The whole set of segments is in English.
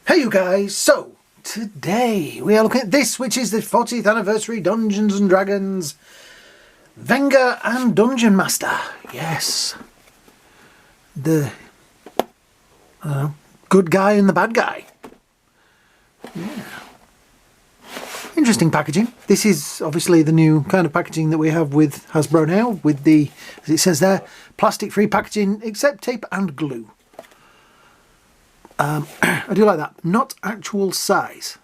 Hey you guys, so today we are looking at this, which is the 40th anniversary Dungeons and Dragons Venger and Dungeon Master. Yes, the good guy and the bad guy. Yeah. Interesting packaging. This is obviously the new kind of packaging that we have with Hasbro now, with the, as it says there, plastic-free packaging except tape and glue. I do like that. Not actual size,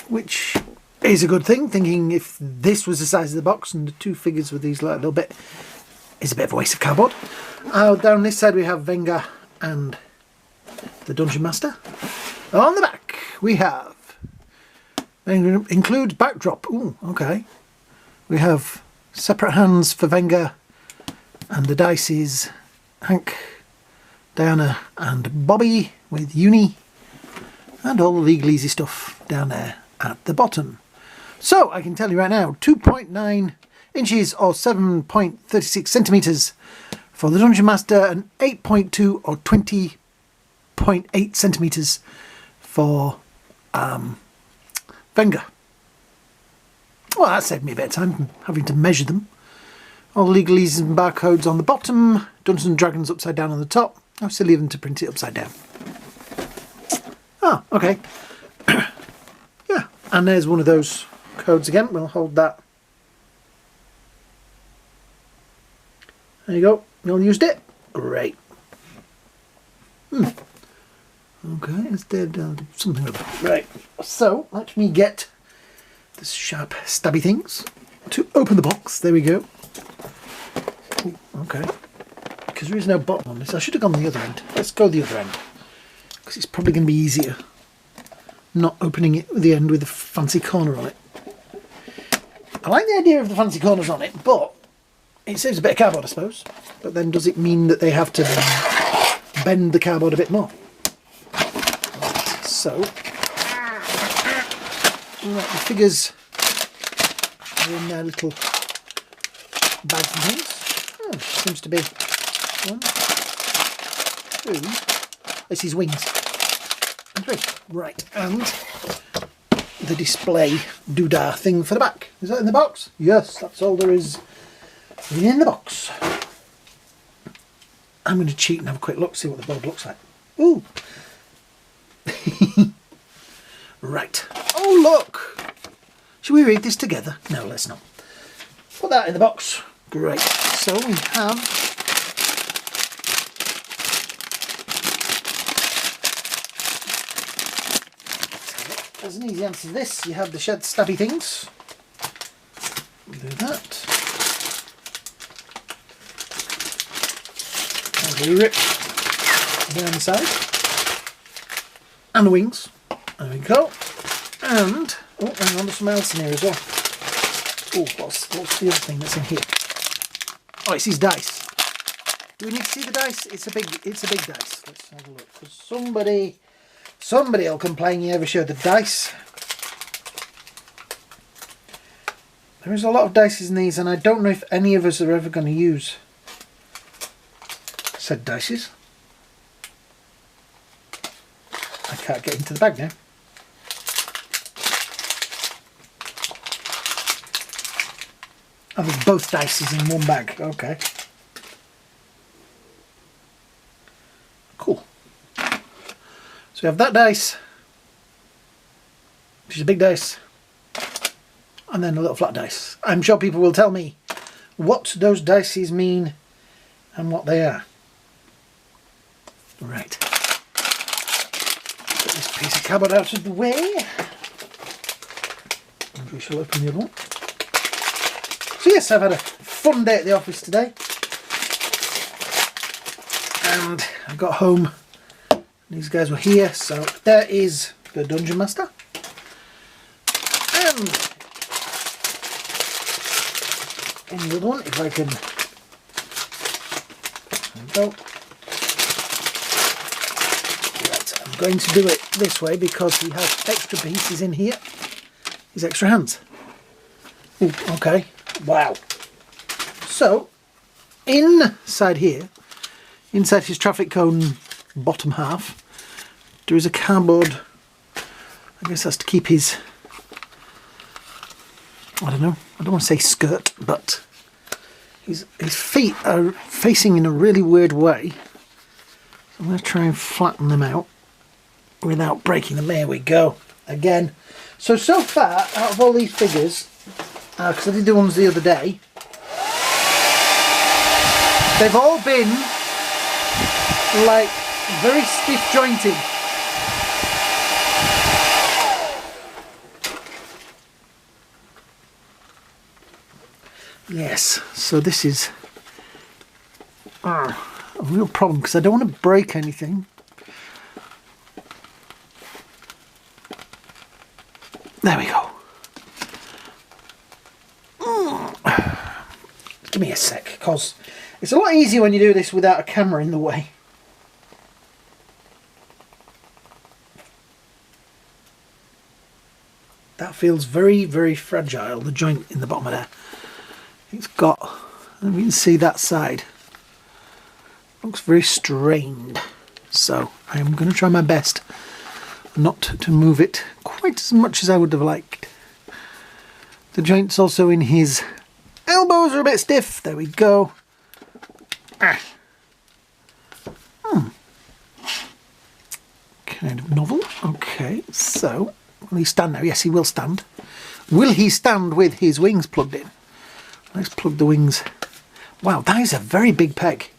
which is a good thing. Thinking if this was the size of the box and the two figures with these like a little bit, is a bit of a waste of cardboard. Down this side we have Venger and the Dungeon Master. On the back we have, includes backdrop. Ooh, okay. We have separate hands for Venger, and the dice is Hank, Diana and Bobby with uni, and all the legalese stuff down there at the bottom. So I can tell you right now, 2.9 inches or 7.36 centimetres for the Dungeon Master, and 8.2 or 20.8 centimetres for Venger. Well, that saved me a bit of time having to measure them. All the legalese and barcodes on the bottom, Dungeons and Dragons upside down on the top. I still leave them to print it upside down. Oh, okay. Yeah, and there's one of those codes again. We'll hold that. There you go. You all used it? Great. Okay, it's dead. Something like that. Right. So, let me get the sharp stabby things to open the box. There we go. Ooh, okay. Because there is no bottom on this. I should have gone the other end. Let's go the other end, because it's probably going to be easier not opening it at the end with a fancy corner on it. I like the idea of the fancy corners on it, but it saves a bit of cardboard, I suppose. But then does it mean that they have to bend the cardboard a bit more? Right, so the figures are in their little bags and things. Oh, seems to be 1, 2. This is wings. And 3. Right, and the display doodah thing for the back. Is that in the box? Yes, that's all there is in the box. I'm going to cheat and have a quick look, see what the board looks like. Ooh! Right. Oh, look! Should we read this together? No, let's not. Put that in the box. Great. So we have... There's an easy answer to this. You have the shed stabby things. Do that. And the rip down the side. And the wings. There we go. And, oh, hang on, there's something else in here as well. Oh, what's the other thing that's in here? Oh, it's his dice. Do we need to see the dice? It's a big dice. Let's have a look. Because somebody will complain you never showed the dice. There is a lot of dices in these, and I don't know if any of us are ever going to use said dices. I can't get into the bag now. Oh, there's both dices in one bag. Okay. Cool. So we have that dice, which is a big dice, and then a little flat dice. I'm sure people will tell me what those dices mean and what they are. Right. Get this piece of cardboard out of the way. And we shall open the other one. So yes, I've had a fun day at the office today. And I got home. These guys were here, so there is the Dungeon Master. And in the other one, if I can, there we go. Right, I'm going to do it this way because he has extra pieces in here. His extra hands. Ooh, okay. Wow. So, inside here, inside his traffic cone bottom half, there is a cardboard I guess that's to keep his, I don't know, I don't want to say skirt, but his feet are facing in a really weird way. So I'm going to try and flatten them out without breaking them. There we go. Again. So far, out of all these figures, because I did the ones the other day, they've all been like very stiff jointed. Yes, so this is a real problem because I don't want to break anything. There we go. Give me a sec, because it's a lot easier when you do this without a camera in the way. That feels very, very fragile, the joint in the bottom of there. It's got, and we can see that side. Looks very strained. So I am going to try my best not to move it quite as much as I would have liked. The joints also in his elbows are a bit stiff. There we go. Kind of novel. Okay, so will he stand now? Yes, he will stand. Will he stand with his wings plugged in? Let's plug the wings. Wow, that is a very big peg.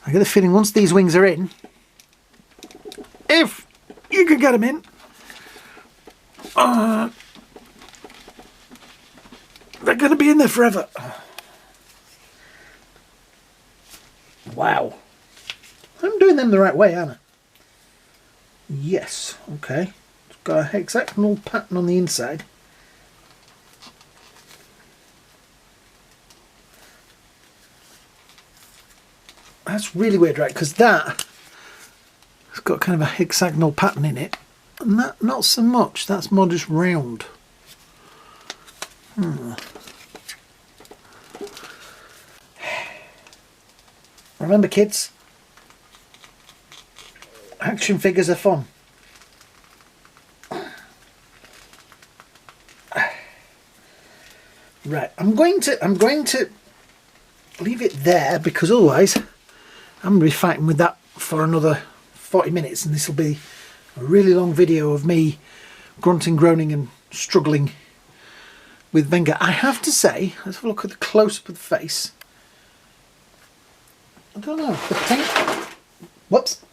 I get the feeling once these wings are in, if you could get them in, they're going to be in there forever. Wow. I'm doing them the right way, aren't I? Yes, okay. It's got a hexagonal pattern on the inside. That's really weird, right? Because that has got kind of a hexagonal pattern in it, and that not so much. That's more just round. Remember, kids, action figures are fun. Right, I'm going to leave it there because otherwise I'm going to be fighting with that for another 40 minutes, and this will be a really long video of me grunting, groaning and struggling with Venger. I have to say, let's have a look at the close-up of the face. I don't know, the paint... Whoops!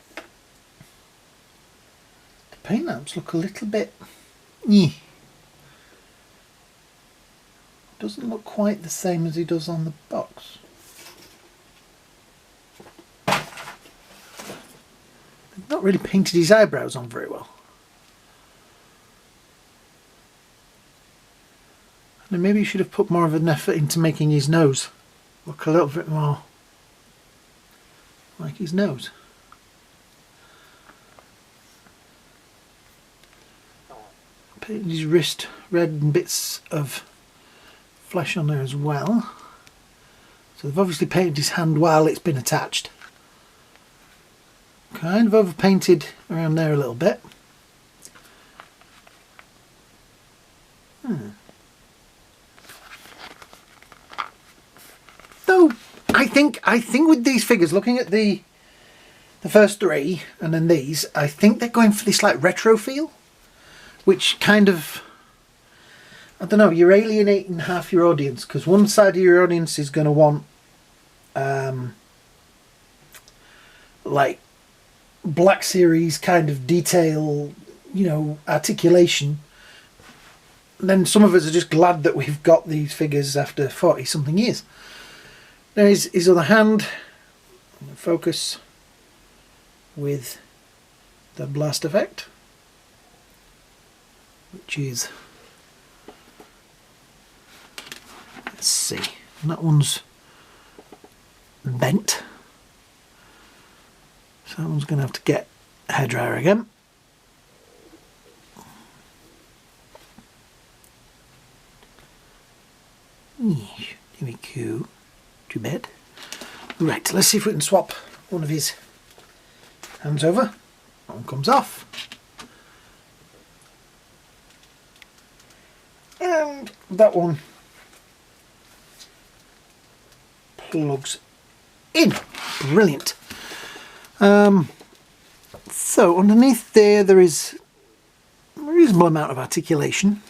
The paint lamps look a little bit... Doesn't look quite the same as he does on the box. They've not really painted his eyebrows on very well. And maybe you should have put more of an effort into making his nose look a little bit more like his nose. Painted his wrist red and bits of flesh on there as well. So they've obviously painted his hand while it's been attached. Kind of overpainted around there a little bit. Though I think with these figures, looking at the first three and then these, I think they're going for this like retro feel, which kind of, I don't know, you're alienating half your audience, because one side of your audience is going to want like Black Series kind of detail, you know, articulation. And then some of us are just glad that we've got these figures after 40 something years. Now his other hand, focus with the blast effect, which is, let's see, that one's bent, so that one's going to have to get a hairdryer again. Here we go. Too bad. Right, let's see if we can swap one of his hands over. One comes off. And that one plugs in. Brilliant. So underneath there is a reasonable amount of articulation.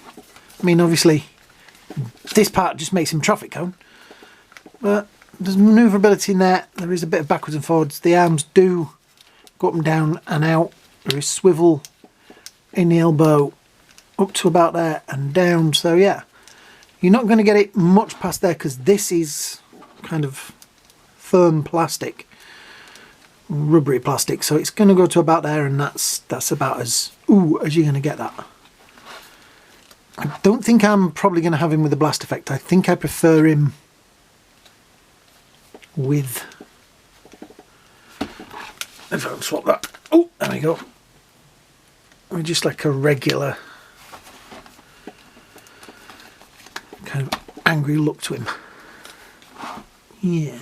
I mean, obviously this part just makes him traffic cone, but there's manoeuvrability in there. There is a bit of backwards and forwards. The arms do go up and down and out. There is swivel in the elbow up to about there and down. So yeah, you're not going to get it much past there because this is kind of firm plastic, rubbery plastic. So it's going to go to about there, and that's about as as you're going to get that. I don't think I'm probably going to have him with a blast effect. I think I prefer him with... If I can swap that. Oh, there we go. With just like a regular kind of angry look to him. Yeah.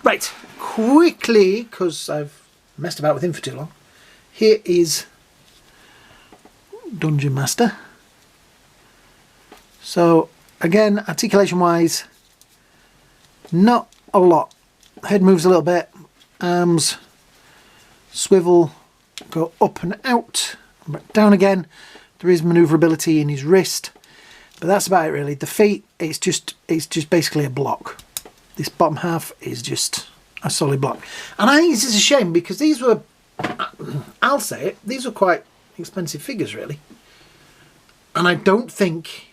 Right, quickly, because I've messed about with him for too long. Here is Dungeon Master. So again, articulation wise, not a lot. Head moves a little bit, arms swivel, go up and out, back down again. There is manoeuvrability in his wrist, but that's about it really. The feet, it's just basically a block. This bottom half is just a solid block. And I think this is a shame because these were, I'll say it, these were quite expensive figures really. And I don't think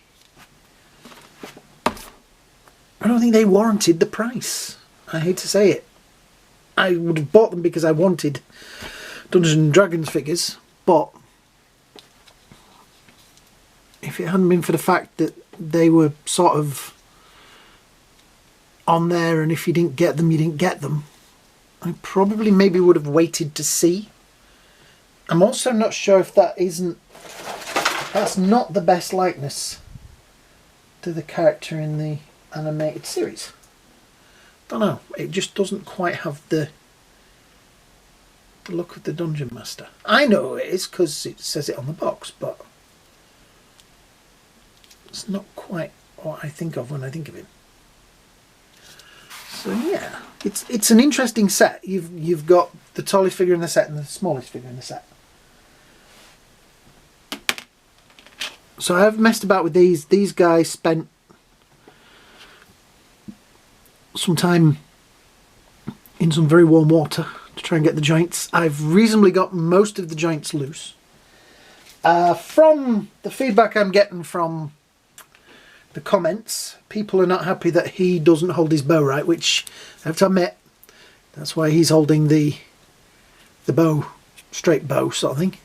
they warranted the price. I hate to say it. I would have bought them because I wanted Dungeons and Dragons figures, but if it hadn't been for the fact that they were sort of on there, and if you didn't get them, you didn't get them, I probably maybe would have waited to see. I'm also not sure if that's not the best likeness to the character in the animated series. Don't know, it just doesn't quite have the look of the Dungeon Master. I know it is because it says it on the box, but it's not quite what I think of when I think of him. So yeah, it's an interesting set. You've got the tallest figure in the set and the smallest figure in the set. So I've messed about with these. These guys spent some time in some very warm water to try and get the joints. I've reasonably got most of the joints loose. From the feedback I'm getting from the comments, people are not happy that he doesn't hold his bow right, which I have to admit, that's why he's holding the bow, straight bow sort of thing.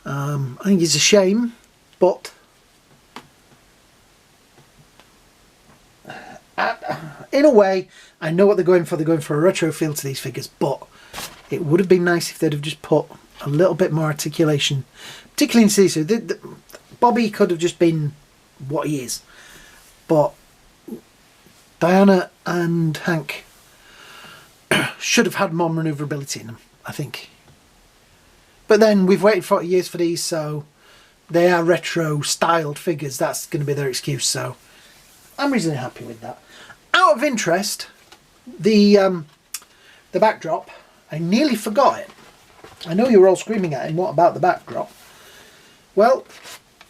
I think it's a shame, but in a way, I know what they're going for. They're going for a retro feel to these figures, but it would have been nice if they'd have just put a little bit more articulation, particularly in Caesar. Bobby could have just been what he is, but Diana and Hank should have had more manoeuvrability in them, I think. But then we've waited 40 years for these, so they are retro styled figures. That's going to be their excuse, so I'm reasonably happy with that. Out of interest, the backdrop, I nearly forgot it. I know you were all screaming at him, what about the backdrop? Well,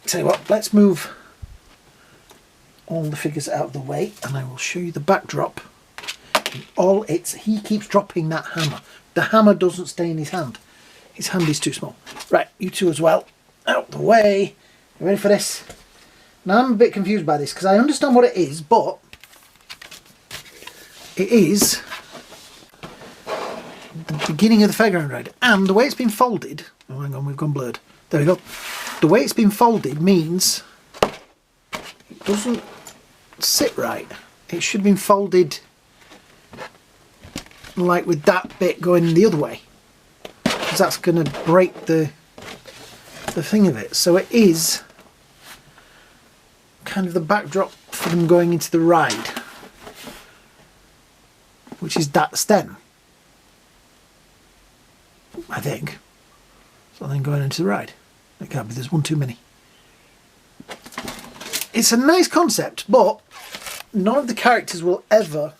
tell you what, let's move all the figures out of the way and I will show you the backdrop in all its... He keeps dropping that hammer. The hammer doesn't stay in his hand. His hand is too small. Right, you two as well. Out the way. You ready for this? Now I'm a bit confused by this because I understand what it is, but it is the beginning of the fairground ride. And the way it's been folded... Oh, hang on, we've gone blurred. There we go. The way it's been folded means it doesn't sit right. It should have been folded like with that bit going the other way, because that's going to break the thing of it. So it is kind of the backdrop for them going into the ride, which is that stem, I think. So then going into the ride. It can't be, there's one too many. it's a nice concept, but none of the characters will ever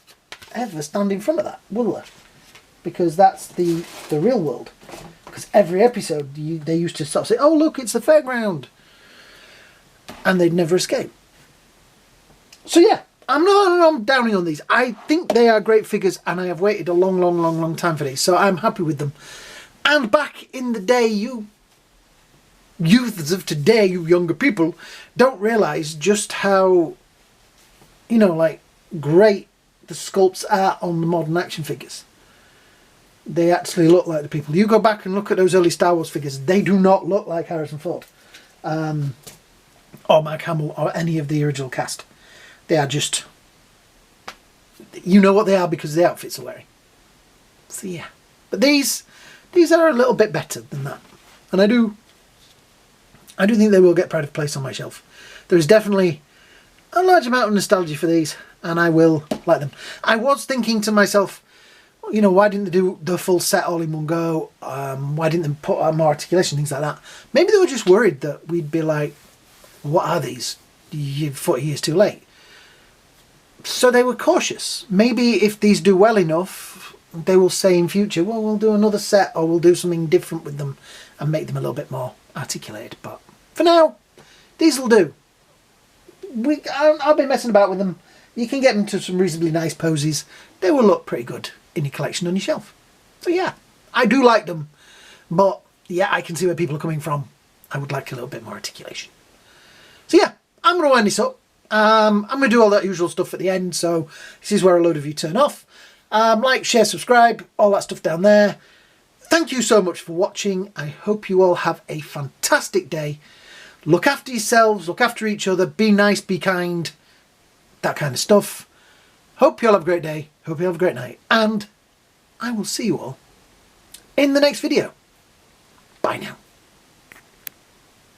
stand in front of that, will they? Because that's the real world. Because every episode they used to sort of say, oh look, it's the fairground, and they'd never escape. So yeah, I'm not downing on these. I think they are great figures, and I have waited a long time for these, so I'm happy with them. And back in the day, you youths of today, you younger people, don't realise just how, you know, like, great the sculpts are on the modern action figures. They actually look like the people. You go back and look at those early Star Wars figures, they do not look like Harrison Ford. Or Mark Hamill or any of the original cast. They are just, you know what they are because the outfits are wearing. So yeah. But these are a little bit better than that. And I do think they will get pride of place on my shelf. There is definitely a large amount of nostalgia for these, and I will like them. I was thinking to myself, you know, why didn't they do the full set all in one go? Why didn't they put more articulation, things like that? Maybe they were just worried that we'd be like, what are these? You're 40 years too late. So they were cautious. Maybe if these do well enough, they will say in future, well, we'll do another set, or we'll do something different with them and make them a little bit more articulated. But for now, these will do. I'll be messing about with them. You can get them to some reasonably nice poses. They will look pretty good in your collection on your shelf. So yeah, I do like them. But yeah, I can see where people are coming from. I would like a little bit more articulation. So yeah, I'm going to wind this up. I'm going to do all that usual stuff at the end. So this is where a load of you turn off. Like, share, subscribe, all that stuff down there. Thank you so much for watching. I hope you all have a fantastic day. Look after yourselves, look after each other, be nice, be kind, that kind of stuff. Hope you all have a great day, hope you have a great night, and I will see you all in the next video. Bye now.